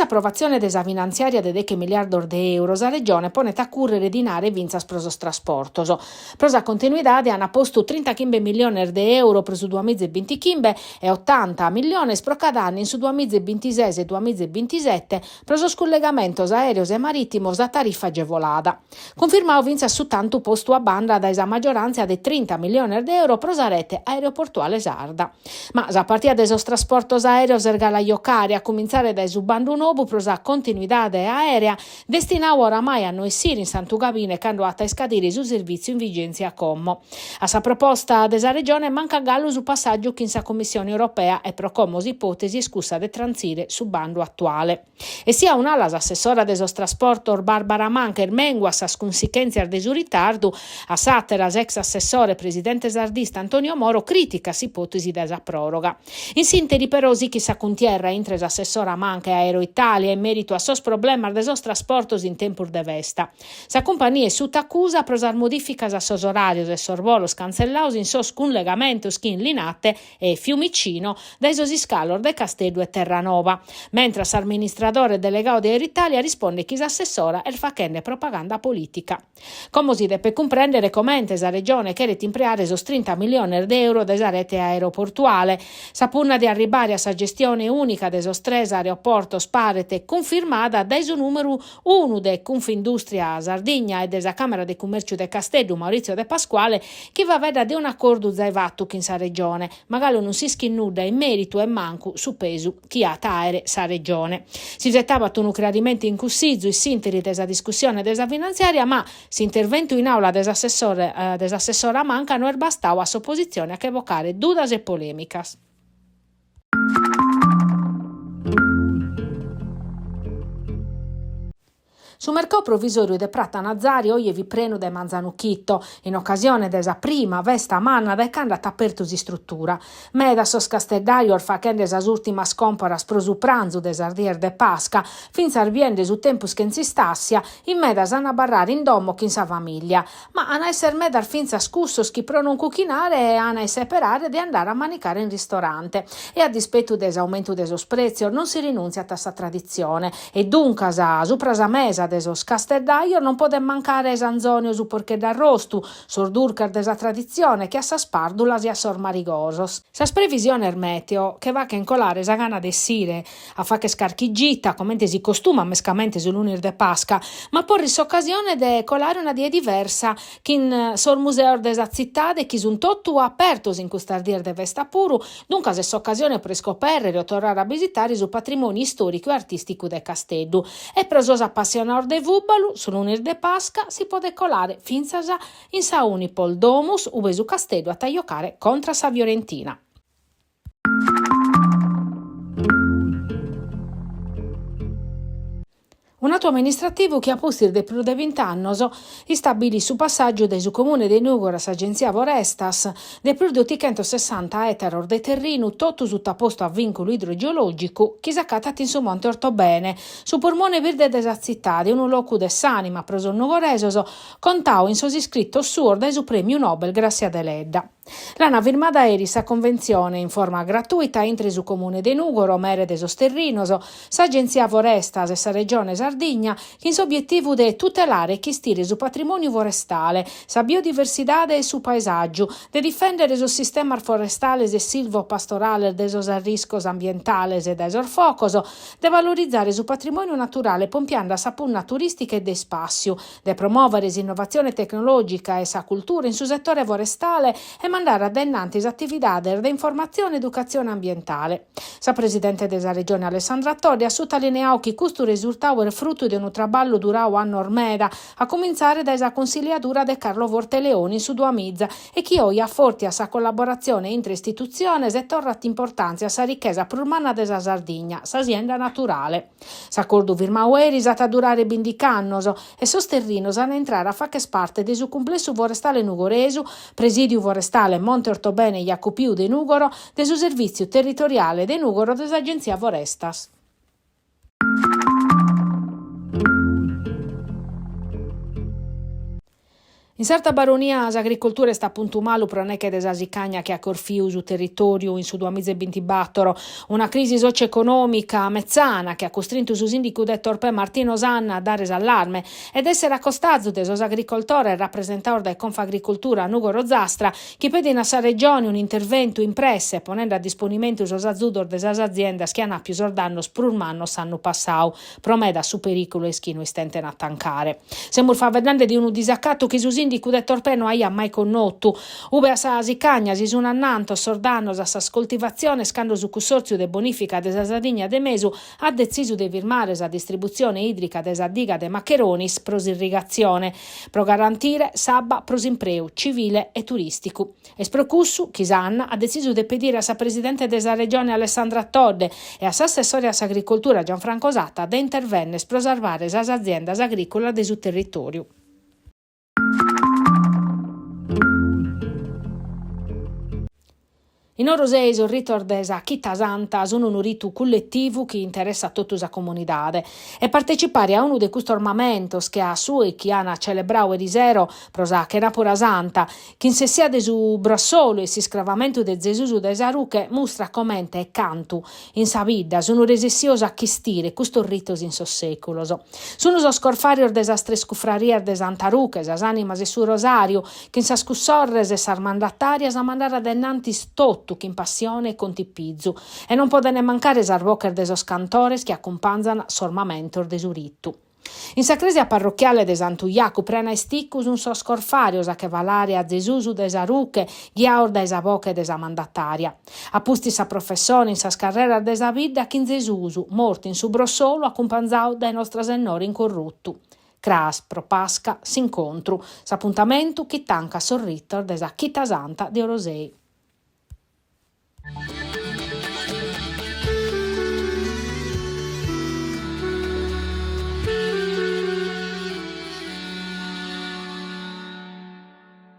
approvazione desa finanziaria de 10 miliardi di euro, la regione ponete a currere dinare vinzas prosos trasportos. Prosa continuidade hanno posto 35 milioni di euro per su 2025 e 80 milioni pro cada anno in su 2026 e 2027 per su scollegamentos aereos e marittimos a tariffa agevolata. Confermao vinza su tanto posto a banda da esa maggioranza di 30 milioni di euro pro sa rete aeroportuale sarda. Ma a partire da esos trasportos aereos ergala iocare a cominciare da su bando nuovo pro sa continuidade aerea destinao oramai a noi siri in Sant'Ugavine quando atta scadere su servizio in vigenza a Commo. A sa proposta desa regione manca gallo su passaggio che in sa Commissione europea e pro Commos ipotesi escussa de transire su bando attuale. E sia un'ala assessora desos trasportor Barbara Mancher mengua sa sconsistenza de su ritardo, a Sateras ex assessore presidente sardista Antonio Moro critica s'ipotesi desa proroga. In sintesi però si chi sa contierra intres assessora Mancher Aero Italia in merito a sos problema desos trasportos in tempur de vesta. Sa compagnia su t'accusa prosar modificas a sos orarios e sos volos cancellaus in sos collegamentos chi in Linate e Fiumicino dai sos iscalor de Castello e Terranova, mentre s'amministratore delegato di Aero Italia risponde chi s'assessora e facende propaganda politica. Come si deve comprendere come sa regione che impreare esos 30 milioni di euro desa rete aeroportuale, sapunna di arrivare a sa gestione unica de esos tres aeroportos parete confermata da su numero 1 de Confindustria Sardigna e desa Camera de Commercio de Castello Maurizio De Pasquale che va veda de un accordo zaivatto in sa regione, magari non si schinnudda in merito e manco su peso chi ha taere sa regione. Si gettava un chiarimento in cussizzo e sintesi desa discussione desa finanziaria, ma si intervento in aula desassessora manca non bastava a opposizione a che evocare dudas e polemicas. Su mercato provvisorio de Prata Nazari oggi vi preno de Manzanucchitto, in occasione desa prima vesta manna de candata apertus di struttura. Meda sos casteddaior facende esas ultimas comparas pro su pranzo de sardier de Pasca, fin sarviende su tempus che insistassia, in medas ana barrare in domo chi in sa famiglia. Ma ana esser medar finza scussos chi pro non cuchinare e ana separare di andare a manicare in ristorante. E a dispetto dell'aumento desos prezzi non si rinunzia a tassa tradizione. E dunque su prasa mesa desos casteddaior non può mancare esanzonio su porche d'arrostu, sordurcar desa tradizione che a sa spardulas e a sor marigosos. Sas previsione meteo che va che incolare esa gana de sire a fa che scarchigita, commente si costuma mescamente sull'unir de Pasca, ma porris occasione de colare una die diversa che in sor museo desa zittade chi sun tottu apertos in custardier de vesta puru, dunque es occasione per scoperre o tornare a visitare su patrimonio storico e artistico de Castello. E presos appassionato de Vubalu, sull'unir de Pasca, si può decolare finza in sa Unipol Domus, ube su Castello a tagliocare contra sa Fiorentina. Un atto amministrativo che a postir de più de 20 anni stabilì su passaggio de su comune de Nugora s'agenzia Forestas de più di 860 ettari de terreno tutto sottoposto a vincolo idrogeologico che s'accattati in su Monte Ortobene su polmone verde desa città di un loco de s'anima preso nugoresoso contao in sosiscritto suo de su premio Nobel grazie ad Eledda. L'ana firmata eri sa convenzione in forma gratuita entri su comune de Nugoro, mere de sosterrinoso, s'agenzia Forestas e sa regione Sardigna, che in obiettivo de tutelare e chistire su patrimonio forestale, sa biodiversità e su paesaggio, de difendere su sistema forestale e silvopastorale de sos riscos ambientales e de sorfocoso, de valorizzare su patrimonio naturale pompiando sa punna turistica e de spazio, de promuovere innovazione tecnologica e sa cultura in su settore forestale e mandare addennanti attività de informazione e educazione ambientale. Sa presidente della regione Alessandra Todi ha sottolineato che questo risultato è frutto di un traballo durato anno ormeda, a cominciare da esa consigliatura de Carlo Vorteleoni su Duamizza e che oggi ha forti a sa collaborazione inter istituzioni e torrat importanza a sa ricchezza prumana della Sardegna, sa azienda naturale. S'accordo firmato ieri a durare 20 anni e sosterrinos a entrare a fa che parte di su complesso forestale nugoresu, presidio forestale Monte Ortobene Jacopiu de Nugoro, de su servizio territoriale de Nugoro dell'agenzia Forestas. In certa baronia l'agricoltura sta puntumalu proneche desasicagna che a Corfiu su territorio in su 2024, una crisi socio-economica mezzana che ha costrinto su sindico de Torpe Martino Sanna a dare allarme ed essere accostato de sos agricoltore e rappresentare da Confagricoltura Nugo Rozzastra che pede in assa regione un intervento impresse ponendo a disponimento sos azzudor de sas aziendas che hanno più sordanno sprurmanno sanno passau promeda su pericolo e schino istenten a tancare. Siamo fa vedendo di uno disaccato che su di cude torpeno aia mai connottu, ube a sa sicagna si sun annanto sordannos a sa scoltivazione scando su consorzio de bonifica de sa Sardigna de Mesu ha deciso de firmare sa distribuzione idrica de sa diga de Maccheronis pros irrigazione, pro garantire sabba pros impreu civile e turistico. Esprocussu, Chisanna ha deciso de pedire a sa presidente de sa regione Alessandra Todde e a sa assessore a sa agricoltura Gianfranco Satta de intervenne pros salvare sa aziendas agricola de su territorio. In Orosei il ritorno della Chita Santa sono un rito collettivo che interessa a tutta la comunità e partecipare a uno di questi ornamentos che a su e che hanno celebrato di zero prosa che era pura santa che in se sia de su brassolo e si scravamento de Gesù de Saruche mostra commente e canto in sa vita sono resessioso a chistire questo rito in so secolo sono so scorfario de sa scufraria de Santa Ruche sa animas e su rosario che in sa scussorres e sarmandatarias a mandare adenanti stot che in passione contipizzu e non può ne mancare sarvocher de sos cantores che accompagnano sormamentor de surittu. In sa cresia parrocchiale de Santu Iacu prena esticus un sos scorfarios a che valare a Gesusu de Saruche ghiaor de sa boca de sa mandataria. Appusti sa professione in sa carrera de sa vida che in Gesusu, morto in su brossolo, accompagnau dai nostri senori incorruttu. Cras, pro Pasca, s'incontru, s'appuntamento che tanca sorritter de sa Chita Santa di Orosei.